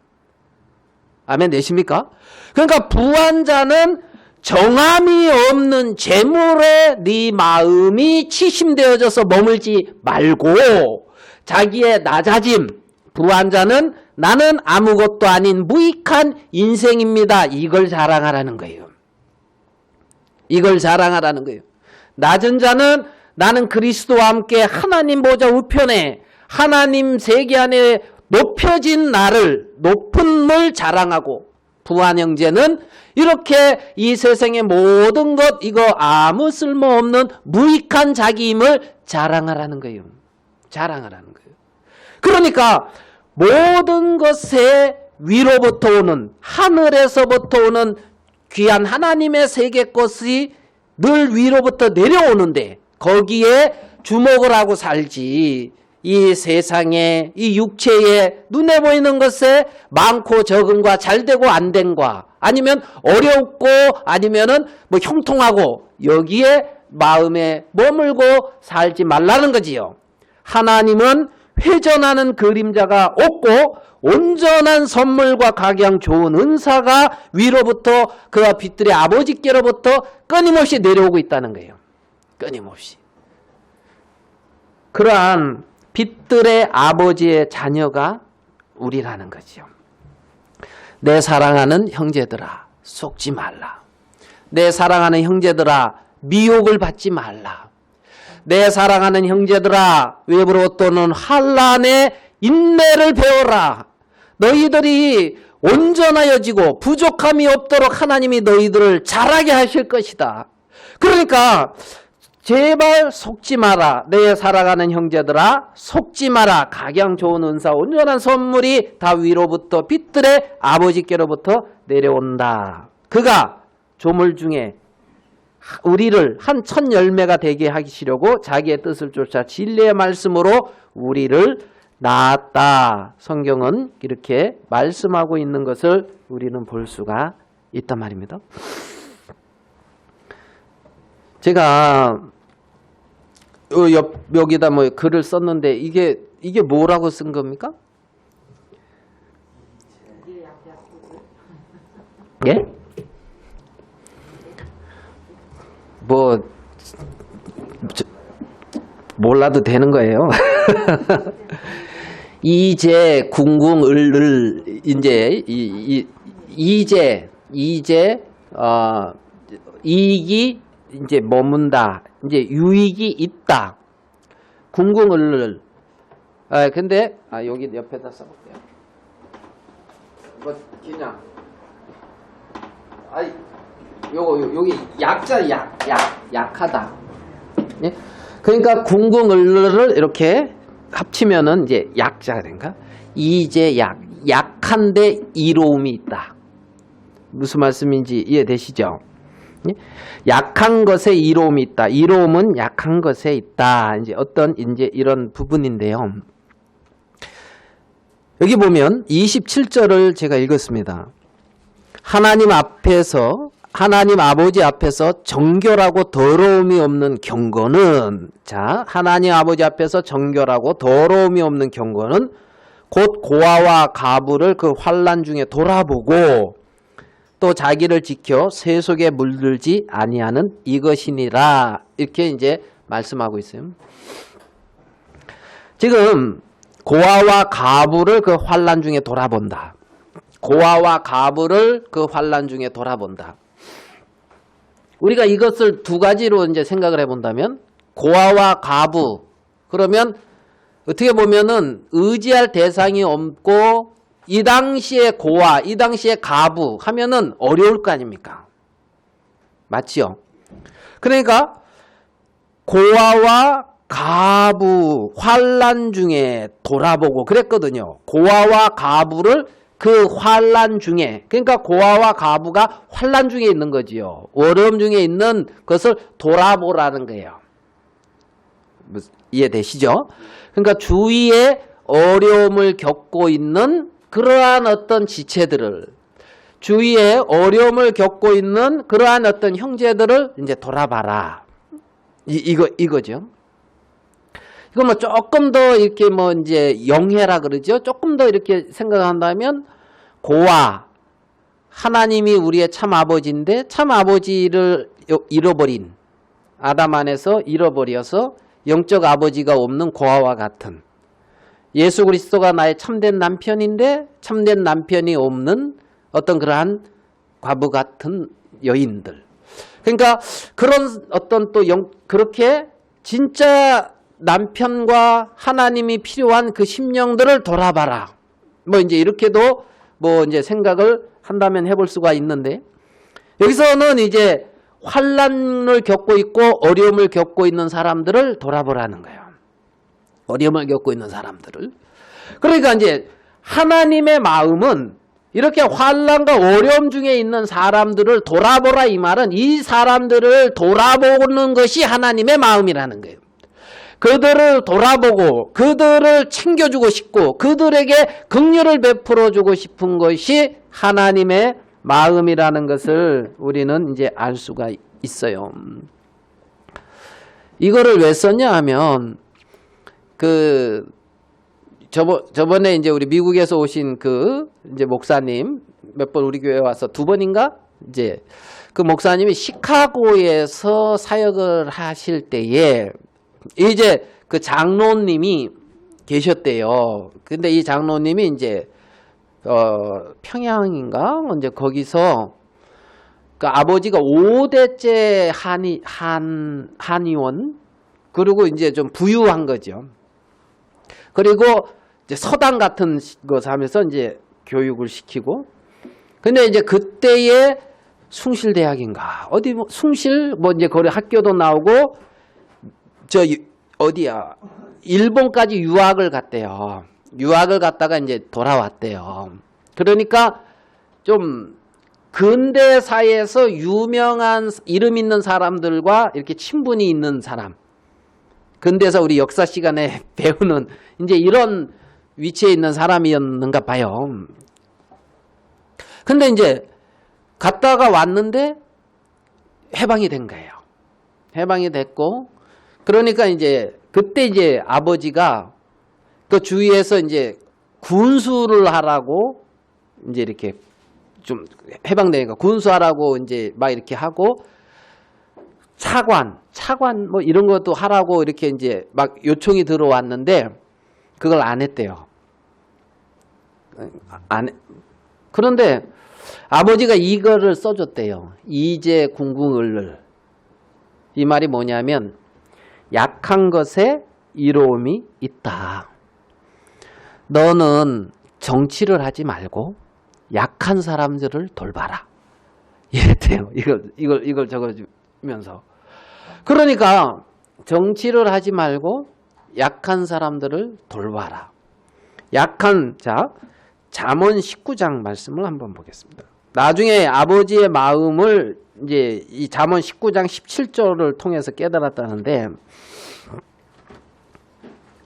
아멘 되십니까? 그러니까 부한 자는 정함이 없는 재물에 네 마음이 치심되어져서 머물지 말고 자기의 낮아짐, 부한 자는 나는 아무것도 아닌 무익한 인생입니다. 이걸 자랑하라는 거예요. 이걸 자랑하라는 거예요. 낮은 자는 나는 그리스도와 함께 하나님 보좌 우편에 하나님 세계 안에 높여진 나를 높음을 자랑하고 부한 형제는 이렇게 이 세상의 모든 것 이거 아무 쓸모없는 무익한 자기임을 자랑하라는 거예요. 자랑하라는 거예요. 그러니까 모든 것에 위로부터 오는 하늘에서부터 오는 귀한 하나님의 세계 것이 늘 위로부터 내려오는데 거기에 주목을 하고 살지 이 세상에 이 육체에 눈에 보이는 것에 많고 적은과 잘되고 안된과 아니면 어렵고 아니면은 뭐 형통하고 여기에 마음에 머물고 살지 말라는 거지요. 하나님은 회전하는 그림자가 없고 온전한 선물과 각양 좋은 은사가 위로부터 그와 빛들의 아버지께로부터 끊임없이 내려오고 있다는 거예요. 끊임없이. 그러한 빛들의 아버지의 자녀가 우리라는 거죠. 내 사랑하는 형제들아 속지 말라. 내 사랑하는 형제들아 미혹을 받지 말라. 내 사랑하는 형제들아 외부로부터는 환난의 인내를 배워라. 너희들이 온전하여지고 부족함이 없도록 하나님이 너희들을 자라게 하실 것이다. 그러니까 제발 속지 마라. 내 사랑하는 형제들아 속지 마라. 각양 좋은 은사 온전한 선물이 다 위로부터 빛들의 아버지께로부터 내려온다. 그가 조물 중에 우리를 한 첫 열매가 되게 하시려고 자기의 뜻을 쫓아 진리의 말씀으로 우리를 낳았다. 성경은 이렇게 말씀하고 있는 것을 우리는 볼 수가 있단 말입니다. 제가 여기다 뭐 글을 썼는데 이게 뭐라고 쓴 겁니까? 예? 몰라도 되는 거예요. 이제 궁궁을을 이제 이제 이익이 이제 머문다. 이제 유익이 있다. 궁궁을을. 근데 여기 옆에다 써볼게요. 뭐 그냥 여기 약자 약하다. 예? 그러니까 궁궁을을 이렇게 합치면은 이제 약자가 된가? 이제 약한데 이로움이 있다. 무슨 말씀인지 이해되시죠? 예? 약한 것에 이로움이 있다. 이로움은 약한 것에 있다. 이제 어떤 이제 이런 부분인데요. 여기 보면 27절을 제가 읽었습니다. 하나님 아버지 앞에서 정결하고 더러움이 없는 경건은, 자, 하나님 아버지 앞에서 정결하고 더러움이 없는 경건은 곧 고아와 가부를 그 환난 중에 돌아보고 또 자기를 지켜 새 속에 물들지 아니하는 이것이니라. 이렇게 이제 말씀하고 있어요. 지금 고아와 가부를 그 환난 중에 돌아본다. 고아와 가부를 그 환난 중에 돌아본다. 우리가 이것을 두 가지로 이제 생각을 해본다면, 고아와 가부, 그러면 어떻게 보면은 의지할 대상이 없고 이 당시에 고아, 이 당시에 가부 하면은 어려울 거 아닙니까? 맞지요? 그러니까 고아와 가부 환난 중에 돌아보고 그랬거든요. 고아와 가부를 그 환난 중에, 그러니까 고아와 가부가 환난 중에 있는 거지요. 어려움 중에 있는 것을 돌아보라는 거예요. 이해되시죠? 그러니까 주위에 어려움을 겪고 있는 그러한 어떤 지체들을, 주위에 어려움을 겪고 있는 그러한 어떤 형제들을 이제 돌아봐라. 이거죠. 이거 뭐 조금 더 이렇게 뭐 이제 영해라 그러죠. 조금 더 이렇게 생각한다면, 고아, 하나님이 우리의 참 아버지인데 참 아버지를 잃어버린, 아담 안에서 잃어버려서 영적 아버지가 없는 고아와 같은, 예수 그리스도가 나의 참된 남편인데 참된 남편이 없는 어떤 그러한 과부 같은 여인들. 그러니까 그런 어떤 또 그렇게 진짜 남편과 하나님이 필요한 그 심령들을 돌아봐라. 뭐 이제 이렇게도 뭐 이제 생각을 한다면 해볼 수가 있는데, 여기서는 이제 환난을 겪고 있고 어려움을 겪고 있는 사람들을 돌아보라는 거예요. 어려움을 겪고 있는 사람들을. 그러니까 이제 하나님의 마음은 이렇게 환난과 어려움 중에 있는 사람들을 돌아보라, 이 말은 이 사람들을 돌아보는 것이 하나님의 마음이라는 거예요. 그들을 돌아보고 그들을 챙겨주고 싶고 그들에게 긍휼을 베풀어주고 싶은 것이 하나님의 마음이라는 것을 우리는 이제 알 수가 있어요. 이거를 왜 썼냐 하면, 저번에 이제 우리 미국에서 오신 이제 목사님, 몇 번 우리 교회에 와서 두 번인가? 이제 그 목사님이 시카고에서 사역을 하실 때에 이제 그 장로님이 계셨대요. 근데 이 장로님이 이제 평양인가? 이제 거기서 그 아버지가 5대째 한의원, 그리고 이제 좀 부유한 거죠. 그리고 이제 서당 같은 것 하면서 이제 교육을 시키고, 근데 이제 그때의 숭실대학인가 어디 뭐 숭실 뭐 이제 거기 학교도 나오고 어디야 일본까지 유학을 갔대요. 유학을 갔다가 이제 돌아왔대요. 그러니까 좀 근대사에서 유명한 이름 있는 사람들과 이렇게 친분이 있는 사람, 근대사 우리 역사 시간에 배우는 이제 이런 위치에 있는 사람이었는가 봐요. 근데 이제 갔다가 왔는데 해방이 된 거예요. 해방이 됐고, 그러니까 이제 그때 이제 아버지가 그 주위에서 이제 군수를 하라고 이제 이렇게 좀 해방되니까 군수하라고 이제 막 이렇게 하고, 차관 뭐 이런 것도 하라고 이렇게 이제 막 요청이 들어왔는데 그걸 안 했대요. 그런데 아버지가 이거를 써줬대요. 이제 궁궁을을. 이 말이 뭐냐면 약한 것에 이로움이 있다. 너는 정치를 하지 말고 약한 사람들을 돌봐라. 이랬대요. 이걸 적어주면서. 그러니까 정치를 하지 말고 약한 사람들을 돌봐라. 잠언 19장 말씀을 한번 보겠습니다. 나중에 아버지의 마음을 이제 이 잠언 19장 17절을 통해서 깨달았다는데,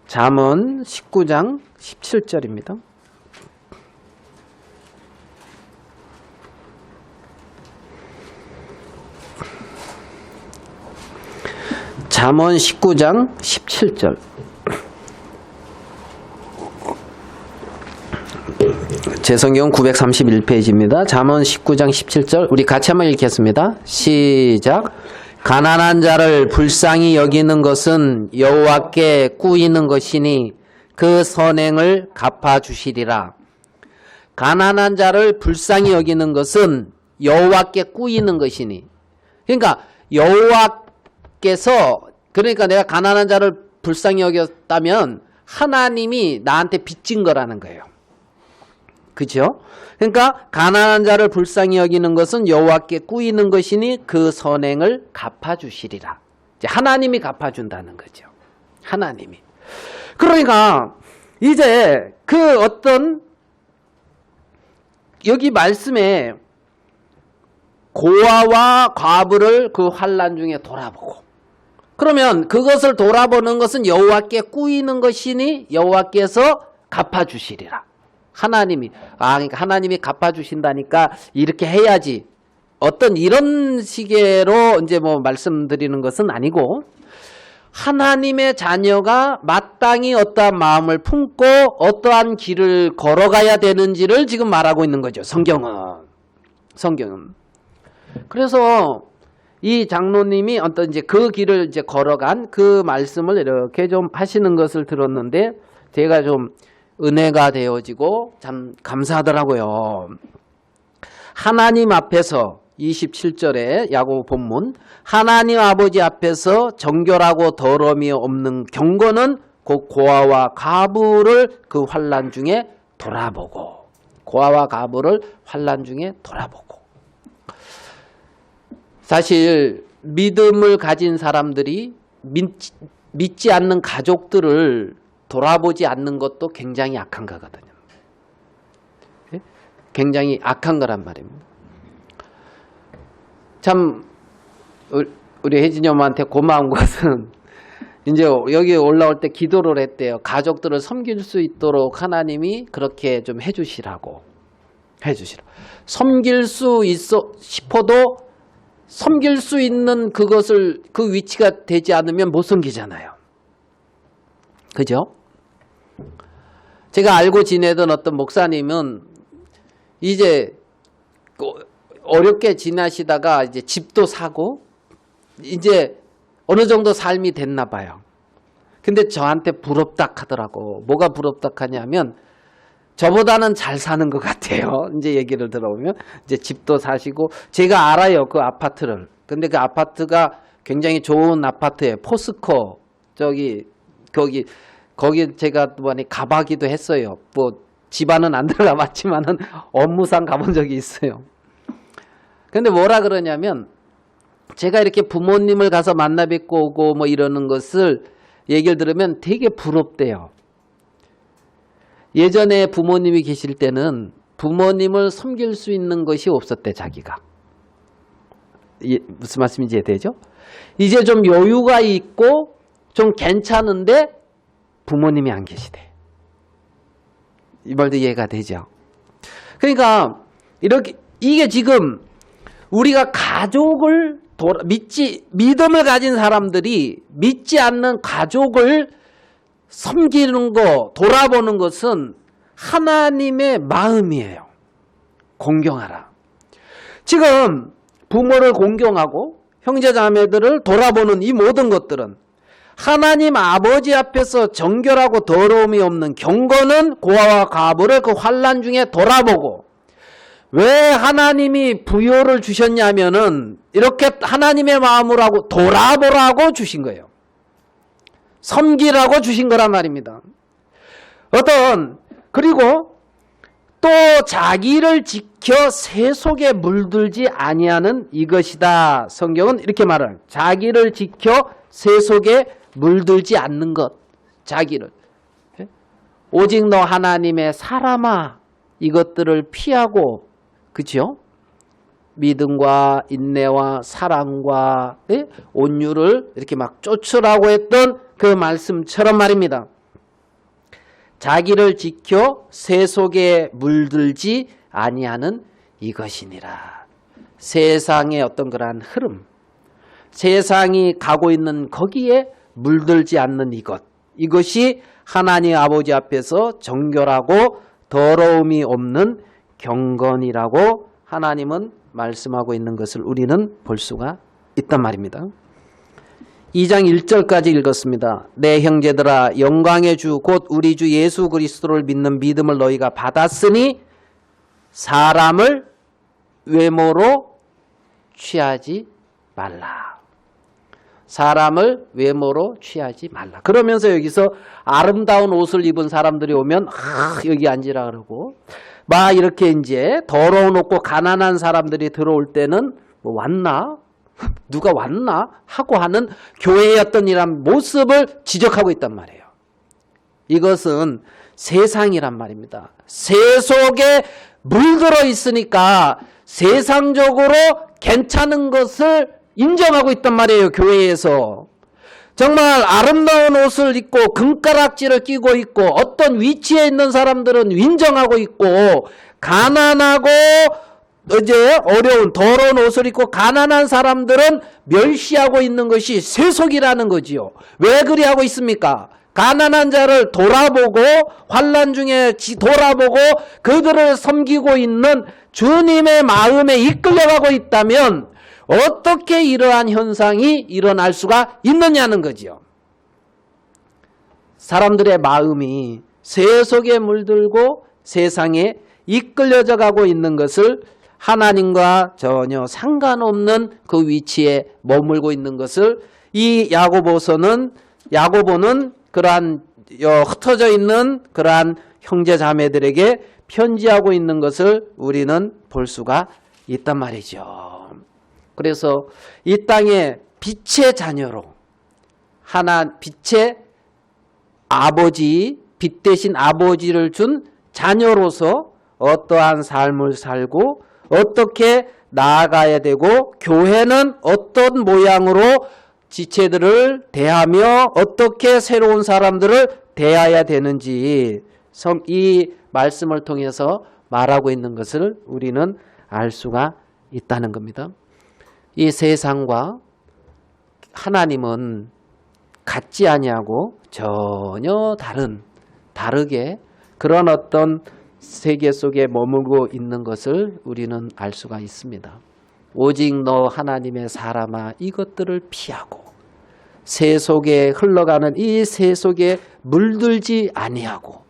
잠언 19장 17절입니다. 잠언 19장 17절. 제 성경 931페이지입니다. 잠언 19장 17절 우리 같이 한번 읽겠습니다. 시작. 가난한 자를 불쌍히 여기는 것은 여호와께 꾸이는 것이니 그 선행을 갚아주시리라. 가난한 자를 불쌍히 여기는 것은 여호와께 꾸이는 것이니, 그러니까 여호와께서, 그러니까 내가 가난한 자를 불쌍히 여겼다면 하나님이 나한테 빚진 거라는 거예요. 그죠? 그러니까 가난한 자를 불쌍히 여기는 것은 여호와께 꾸이는 것이니 그 선행을 갚아주시리라. 이제 하나님이 갚아준다는 거죠. 하나님이. 그러니까 이제 그 어떤 여기 말씀에 고아와 과부를 그 환난 중에 돌아보고, 그러면 그것을 돌아보는 것은 여호와께 꾸이는 것이니 여호와께서 갚아주시리라. 하나님이, 그러니까 하나님이 갚아주신다니까 이렇게 해야지. 어떤 이런 식으로 이제 뭐 말씀드리는 것은 아니고, 하나님의 자녀가 마땅히 어떠한 마음을 품고 어떠한 길을 걸어가야 되는지를 지금 말하고 있는 거죠. 성경은. 그래서 이 장로님이 어떤 이제 그 길을 이제 걸어간 그 말씀을 이렇게 좀 하시는 것을 들었는데 제가 좀 은혜가 되어지고 참 감사하더라고요. 하나님 앞에서 27절에 야고보 본문, 하나님 아버지 앞에서 정결하고 더러움이 없는 경건은 곧 고아와 과부를 그 환난 중에 돌아보고, 고아와 과부를 환난 중에 돌아보고. 사실 믿음을 가진 사람들이 믿지 않는 가족들을 돌아보지 않는 것도 굉장히 악한 거거든요. 굉장히 악한 거란 말입니다. 참 우리 혜진이 엄마한테 고마운 것은 이제 여기 올라올 때 기도를 했대요. 가족들을 섬길 수 있도록 하나님이 그렇게 좀 해주시라고. 섬길 수 있어 싶어도 섬길 수 있는 그것을, 그 위치가 되지 않으면 못 섬기잖아요. 그죠? 제가 알고 지내던 어떤 목사님은 이제 어렵게 지나시다가 이제 집도 사고 이제 어느 정도 삶이 됐나 봐요. 근데 저한테 부럽다 하더라고. 뭐가 부럽다 하냐면 저보다는 잘 사는 것 같아요. 이제 얘기를 들어보면 이제 집도 사시고, 제가 알아요, 그 아파트를. 근데 그 아파트가 굉장히 좋은 아파트예요. 포스코 거기 제가 많이 가봐기도 했어요. 뭐 집안은 안 들어가 봤지만은 업무상 가본 적이 있어요. 근데 뭐라 그러냐면, 제가 이렇게 부모님을 가서 만나 뵙고 오고 뭐 이러는 것을 얘기를 들으면 되게 부럽대요. 예전에 부모님이 계실 때는 부모님을 섬길 수 있는 것이 없었대, 자기가. 무슨 말씀인지 이해되죠? 이제 좀 여유가 있고 좀 괜찮은데 부모님이 안 계시대. 이 말도 이해가 되죠? 그러니까 이게 지금 우리가 가족을 믿음을 가진 사람들이 믿지 않는 가족을 섬기는 거, 돌아보는 것은 하나님의 마음이에요. 공경하라. 지금 부모를 공경하고 형제자매들을 돌아보는 이 모든 것들은 하나님 아버지 앞에서 정결하고 더러움이 없는 경건은 고아와 과부를 그 환난 중에 돌아보고, 왜 하나님이 부요를 주셨냐면은 이렇게 하나님의 마음을 하고 돌아보라고 주신 거예요. 섬기라고 주신 거란 말입니다. 그리고 또 자기를 지켜 새 속에 물들지 아니하는 이것이다. 성경은 이렇게 말해요. 자기를 지켜 새 속에 물들지 않는 것. 자기를. 오직 너 하나님의 사람아, 이것들을 피하고, 그죠? 믿음과 인내와 사랑과 온유를 이렇게 막 쫓으라고 했던 그 말씀처럼 말입니다. 자기를 지켜 새 속에 물들지 아니하는 이것이니라. 세상의 어떤 그러한 흐름, 세상이 가고 있는 거기에 물들지 않는 이것이 하나님 아버지 앞에서 정결하고 더러움이 없는 경건이라고 하나님은 말씀하고 있는 것을 우리는 볼 수가 있단 말입니다. 2장 1절까지 읽었습니다. 내 형제들아, 영광의 주 곧 우리 주 예수 그리스도를 믿는 믿음을 너희가 받았으니 사람을 외모로 취하지 말라. 사람을 외모로 취하지 말라. 그러면서 여기서 아름다운 옷을 입은 사람들이 오면 여기 앉으라 그러고, 막 이렇게 이제 더러운 옷고 가난한 사람들이 들어올 때는 뭐 왔나? 누가 왔나? 하고 하는 교회의 어떤 이런 모습을 지적하고 있단 말이에요. 이것은 세상이란 말입니다. 새 속에 물들어 있으니까 세상적으로 괜찮은 것을 인정하고 있단 말이에요. 교회에서. 정말 아름다운 옷을 입고 금가락지를 끼고 있고 어떤 위치에 있는 사람들은 인정하고 있고, 가난하고 이제 어려운 더러운 옷을 입고 가난한 사람들은 멸시하고 있는 것이 세속이라는 거지요. 왜 그리 하고 있습니까? 가난한 자를 돌아보고 환난 중에 돌아보고 그들을 섬기고 있는 주님의 마음에 이끌려가고 있다면 어떻게 이러한 현상이 일어날 수가 있느냐는 거지요. 사람들의 마음이 세속에 물들고 세상에 이끌려져 가고 있는 것을, 하나님과 전혀 상관없는 그 위치에 머물고 있는 것을 이 야고보는 그러한 흩어져 있는 그러한 형제 자매들에게 편지하고 있는 것을 우리는 볼 수가 있단 말이죠. 그래서 이 땅에 빛의 자녀로, 빛의 아버지, 빛 대신 아버지를 준 자녀로서 어떠한 삶을 살고 어떻게 나아가야 되고, 교회는 어떤 모양으로 지체들을 대하며 어떻게 새로운 사람들을 대해야 되는지 이 말씀을 통해서 말하고 있는 것을 우리는 알 수가 있다는 겁니다. 이 세상과 하나님은 같지 아니하고 전혀 다르게 그런 어떤 세계 속에 머물고 있는 것을 우리는 알 수가 있습니다. 오직 너 하나님의 사람아, 이것들을 피하고 새 속에 흘러가는 이 새 속에 물들지 아니하고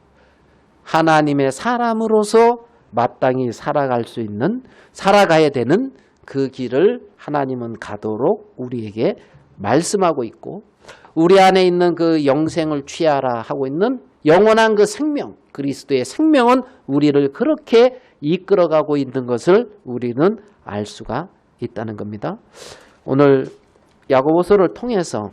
하나님의 사람으로서 마땅히 살아가야 되는 그 길을 하나님은 가도록 우리에게 말씀하고 있고, 우리 안에 있는 그 영생을 취하라 하고 있는 영원한 그 생명, 그리스도의 생명은 우리를 그렇게 이끌어가고 있는 것을 우리는 알 수가 있다는 겁니다. 오늘 야고보서를 통해서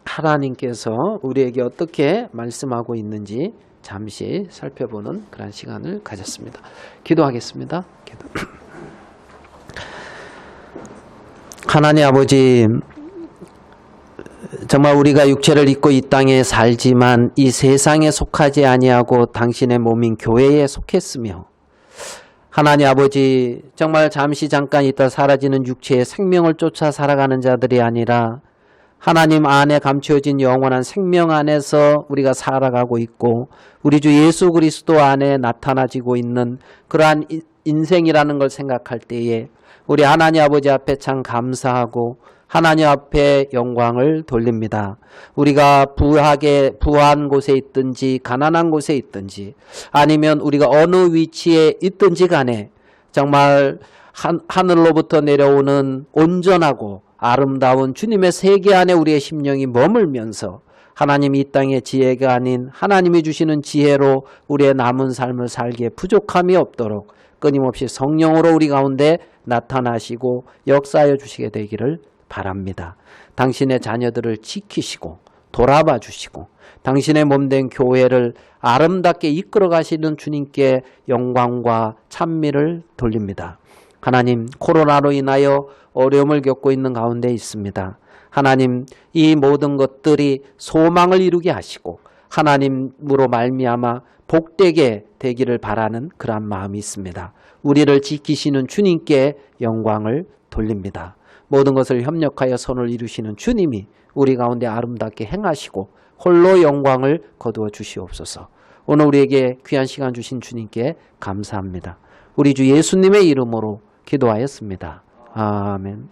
하나님께서 우리에게 어떻게 말씀하고 있는지 잠시 살펴보는 그런 시간을 가졌습니다. 기도하겠습니다. 하나님 아버지, 정말 우리가 육체를 입고 이 땅에 살지만 이 세상에 속하지 아니하고 당신의 몸인 교회에 속했으며, 하나님 아버지, 정말 잠깐 있다 사라지는 육체의 생명을 쫓아 살아가는 자들이 아니라 하나님 안에 감추어진 영원한 생명 안에서 우리가 살아가고 있고, 우리 주 예수 그리스도 안에 나타나지고 있는 그러한 인생이라는 걸 생각할 때에 우리 하나님 아버지 앞에 참 감사하고 하나님 앞에 영광을 돌립니다. 우리가 부한 곳에 있든지 가난한 곳에 있든지 아니면 우리가 어느 위치에 있든지 간에 정말 하늘로부터 내려오는 온전하고 아름다운 주님의 세계 안에 우리의 심령이 머물면서 하나님이 이 땅의 지혜가 아닌 하나님이 주시는 지혜로 우리의 남은 삶을 살기에 부족함이 없도록 끊임없이 성령으로 우리 가운데 나타나시고 역사하여 주시게 되기를 바랍니다. 당신의 자녀들을 지키시고 돌아봐 주시고 당신의 몸된 교회를 아름답게 이끌어 가시는 주님께 영광과 찬미를 돌립니다. 하나님, 코로나로 인하여 어려움을 겪고 있는 가운데 있습니다. 하나님, 이 모든 것들이 소망을 이루게 하시고 하나님으로 말미암아 복되게 되기를 바라는 그러한 마음이 있습니다. 우리를 지키시는 주님께 영광을 돌립니다. 모든 것을 협력하여 선을 이루시는 주님이 우리 가운데 아름답게 행하시고 홀로 영광을 거두어 주시옵소서. 오늘 우리에게 귀한 시간 주신 주님께 감사합니다. 우리 주 예수님의 이름으로 기도하였습니다. 아멘.